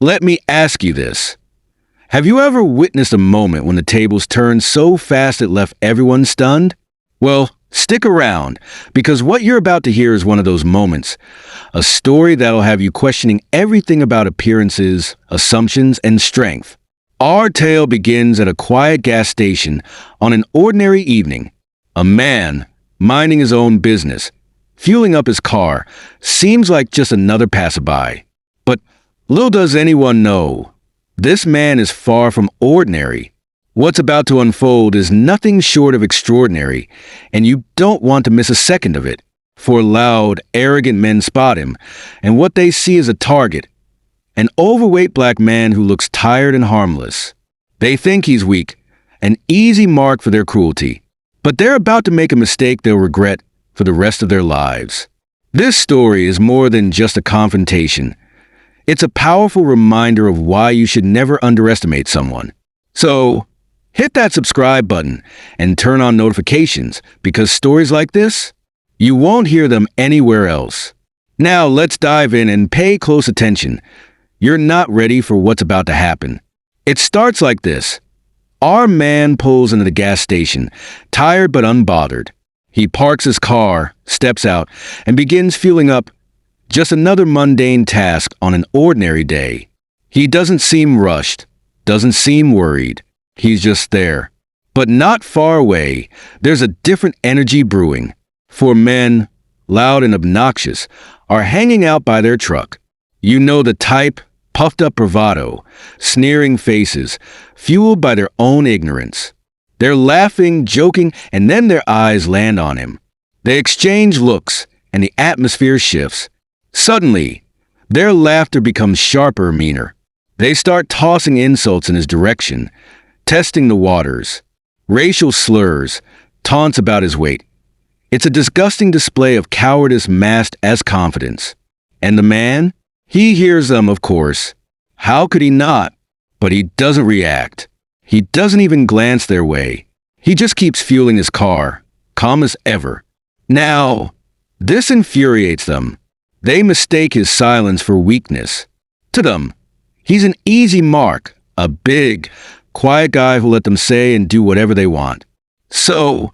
Let me ask you this. Have you ever witnessed a moment when the tables turned so fast it left everyone stunned? Well, stick around, because what you're about to hear is one of those moments. A story that'll have you questioning everything about appearances, assumptions, and strength. Our tale begins at a quiet gas station on an ordinary evening. A man, minding his own business, fueling up his car, seems like just another passerby. But little does anyone know, this man is far from ordinary. What's about to unfold is nothing short of extraordinary, and you don't want to miss a second of it. For loud, arrogant men spot him, and what they see is a target. An overweight black man who looks tired and harmless. They think he's weak, an easy mark for their cruelty. But they're about to make a mistake they'll regret for the rest of their lives. This story is more than just a confrontation. It's a powerful reminder of why you should never underestimate someone. So, hit that subscribe button and turn on notifications, because stories like this, you won't hear them anywhere else. Now let's dive in and pay close attention. You're not ready for what's about to happen. It starts like this. Our man pulls into the gas station, tired but unbothered. He parks his car, steps out, and begins fueling up. Just another mundane task on an ordinary day. He doesn't seem rushed, doesn't seem worried. He's just there. But not far away, there's a different energy brewing. Four men, loud and obnoxious, are hanging out by their truck. You know the type, puffed up bravado, sneering faces, fueled by their own ignorance. They're laughing, joking, and then their eyes land on him. They exchange looks, and the atmosphere shifts. Suddenly, their laughter becomes sharper, meaner. They start tossing insults in his direction, testing the waters, racial slurs, taunts about his weight. It's a disgusting display of cowardice masked as confidence. And the man? He hears them, of course. How could he not? But he doesn't react. He doesn't even glance their way. He just keeps fueling his car, calm as ever. Now, this infuriates them. They mistake his silence for weakness. To them, he's an easy mark, a big, quiet guy who'll let them say and do whatever they want. So,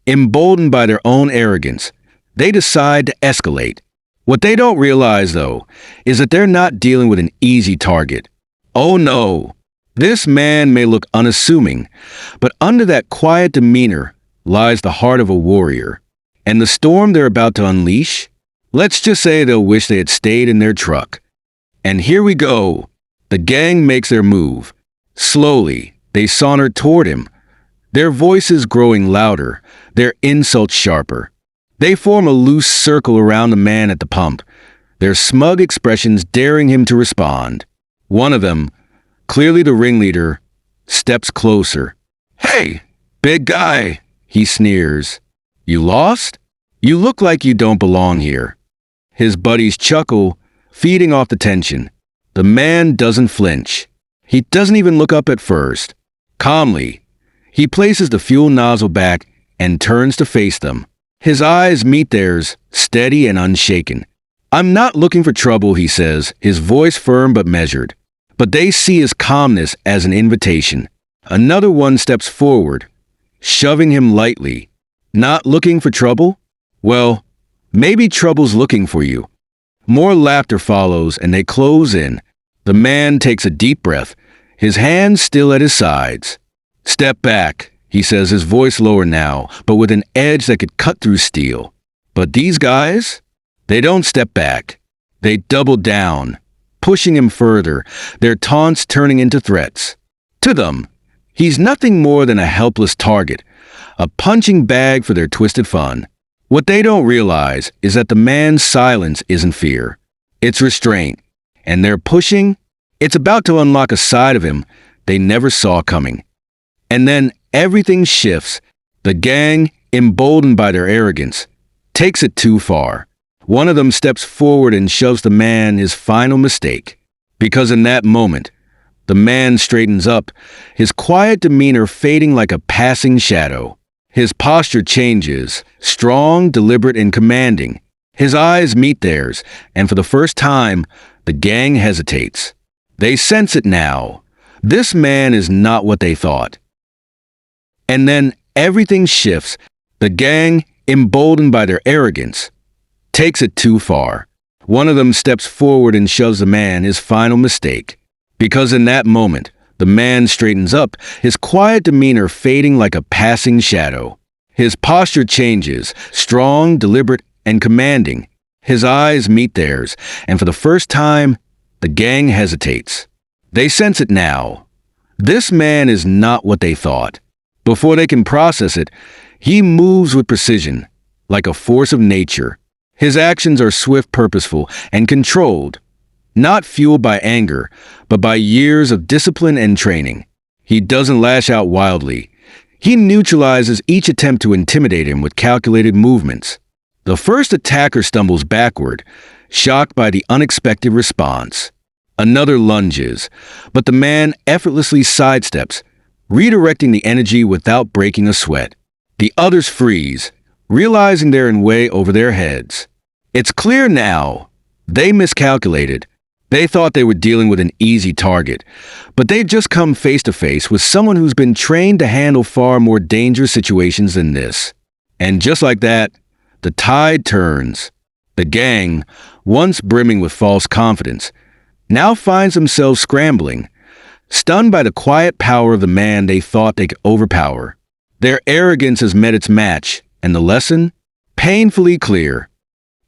emboldened by their own arrogance, they decide to escalate. What they don't realize, though, is that they're not dealing with an easy target. Oh no, this man may look unassuming, but under that quiet demeanor lies the heart of a warrior. And the storm they're about to unleash? Let's just say they'll wish they had stayed in their truck. And here we go. The gang makes their move. Slowly, they saunter toward him, their voices growing louder, their insults sharper. They form a loose circle around the man at the pump, their smug expressions daring him to respond. One of them, clearly the ringleader, steps closer. "Hey, big guy," he sneers. "You lost? You look like you don't belong here." His buddies chuckle, feeding off the tension. The man doesn't flinch. He doesn't even look up at first. Calmly, he places the fuel nozzle back and turns to face them. His eyes meet theirs, steady and unshaken. "I'm not looking for trouble," he says, his voice firm but measured. But they see his calmness as an invitation. Another one steps forward, shoving him lightly. "Not looking for trouble? Well, maybe trouble's looking for you." More laughter follows, and they close in. The man takes a deep breath, his hands still at his sides. "Step back," he says, his voice lower now, but with an edge that could cut through steel. But these guys? They don't step back. They double down, pushing him further, their taunts turning into threats. To them, he's nothing more than a helpless target, a punching bag for their twisted fun. What they don't realize is that the man's silence isn't fear. It's restraint. And their pushing, it's about to unlock a side of him they never saw coming. And then everything shifts. The gang, emboldened by their arrogance, takes it too far. One of them steps forward and shows the man his final mistake. Because in that moment, the man straightens up, his quiet demeanor fading like a passing shadow. His posture changes, strong, deliberate, and commanding. His eyes meet theirs, and for the first time, the gang hesitates. They sense it now. This man is not what they thought. And then everything shifts. The gang, emboldened by their arrogance, takes it too far. One of them steps forward and shoves the man his final mistake. Because in that moment, the man straightens up, his quiet demeanor fading like a passing shadow. His posture changes, strong, deliberate, and commanding. His eyes meet theirs, and for the first time, the gang hesitates. They sense it now. This man is not what they thought. Before they can process it, he moves with precision, like a force of nature. His actions are swift, purposeful, and controlled, not fueled by anger, but by years of discipline and training. He doesn't lash out wildly. He neutralizes each attempt to intimidate him with calculated movements. The first attacker stumbles backward, shocked by the unexpected response. Another lunges, but the man effortlessly sidesteps, redirecting the energy without breaking a sweat. The others freeze, realizing they're in way over their heads. It's clear now. They miscalculated. They thought they were dealing with an easy target, but they'd just come face to face with someone who's been trained to handle far more dangerous situations than this. And just like that, the tide turns. The gang, once brimming with false confidence, now finds themselves scrambling, stunned by the quiet power of the man they thought they could overpower. Their arrogance has met its match, and the lesson? Painfully clear.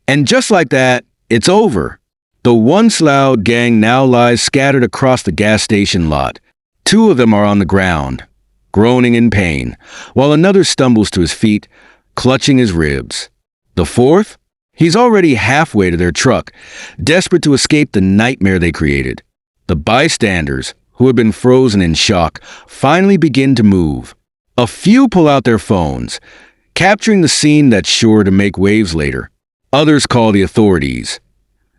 And just like that, it's over. The once loud gang now lies scattered across the gas station lot. Two of them are on the ground, groaning in pain, while another stumbles to his feet, clutching his ribs. The fourth? He's already halfway to their truck, desperate to escape the nightmare they created. The bystanders, who had been frozen in shock, finally begin to move. A few pull out their phones, capturing the scene that's sure to make waves later. Others call the authorities.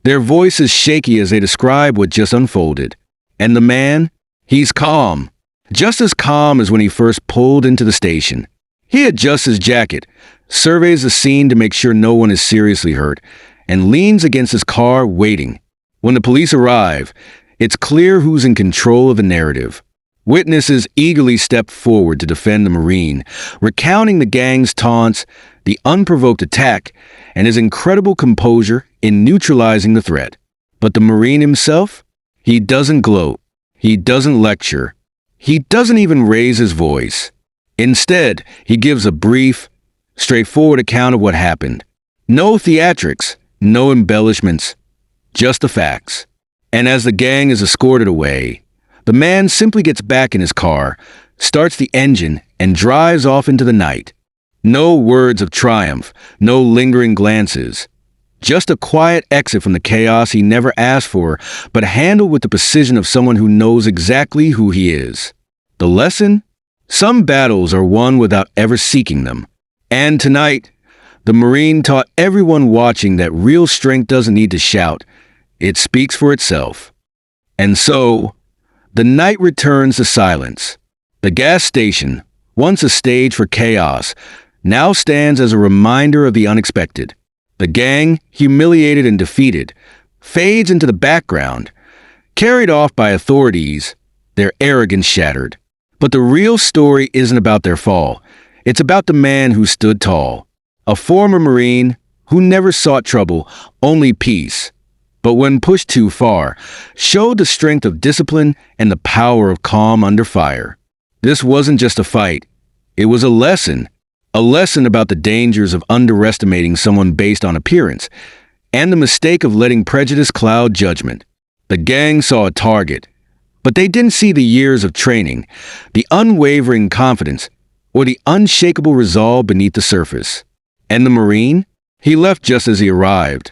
Their voices shaky as they describe what just unfolded. And the man? He's calm. Just as calm as when he first pulled into the station. He adjusts his jacket, surveys the scene to make sure no one is seriously hurt, and leans against his car, waiting. When the police arrive, it's clear who's in control of the narrative. Witnesses eagerly step forward to defend the Marine, recounting the gang's taunts, the unprovoked attack, and his incredible composure in neutralizing the threat. But the Marine himself? He doesn't gloat. He doesn't lecture. He doesn't even raise his voice. Instead, he gives a brief, straightforward account of what happened. No theatrics, no embellishments, just the facts. And as the gang is escorted away, the man simply gets back in his car, starts the engine, and drives off into the night. No words of triumph, no lingering glances. Just a quiet exit from the chaos he never asked for, but handled with the precision of someone who knows exactly who he is. The lesson? Some battles are won without ever seeking them. And tonight, the Marine taught everyone watching that real strength doesn't need to shout. It speaks for itself. And so, the night returns to silence. The gas station, once a stage for chaos, now stands as a reminder of the unexpected. The gang, humiliated and defeated, fades into the background, carried off by authorities, their arrogance shattered. But the real story isn't about their fall. It's about the man who stood tall, a former Marine who never sought trouble, only peace. But when pushed too far, showed the strength of discipline and the power of calm under fire. This wasn't just a fight. It was a lesson about the dangers of underestimating someone based on appearance, and the mistake of letting prejudice cloud judgment. The gang saw a target, but they didn't see the years of training, the unwavering confidence, or the unshakable resolve beneath the surface. And the Marine? He left just as he arrived.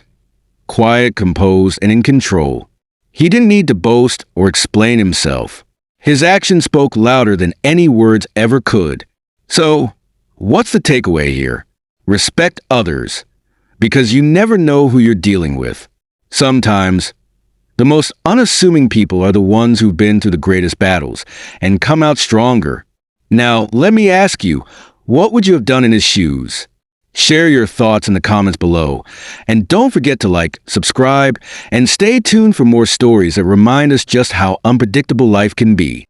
Quiet, composed, and in control. He didn't need to boast or explain himself. His actions spoke louder than any words ever could. So, what's the takeaway here? Respect others, because you never know who you're dealing with. Sometimes, the most unassuming people are the ones who've been through the greatest battles and come out stronger. Now, let me ask you, what would you have done in his shoes? Share your thoughts in the comments below. And don't forget to like, subscribe, and stay tuned for more stories that remind us just how unpredictable life can be.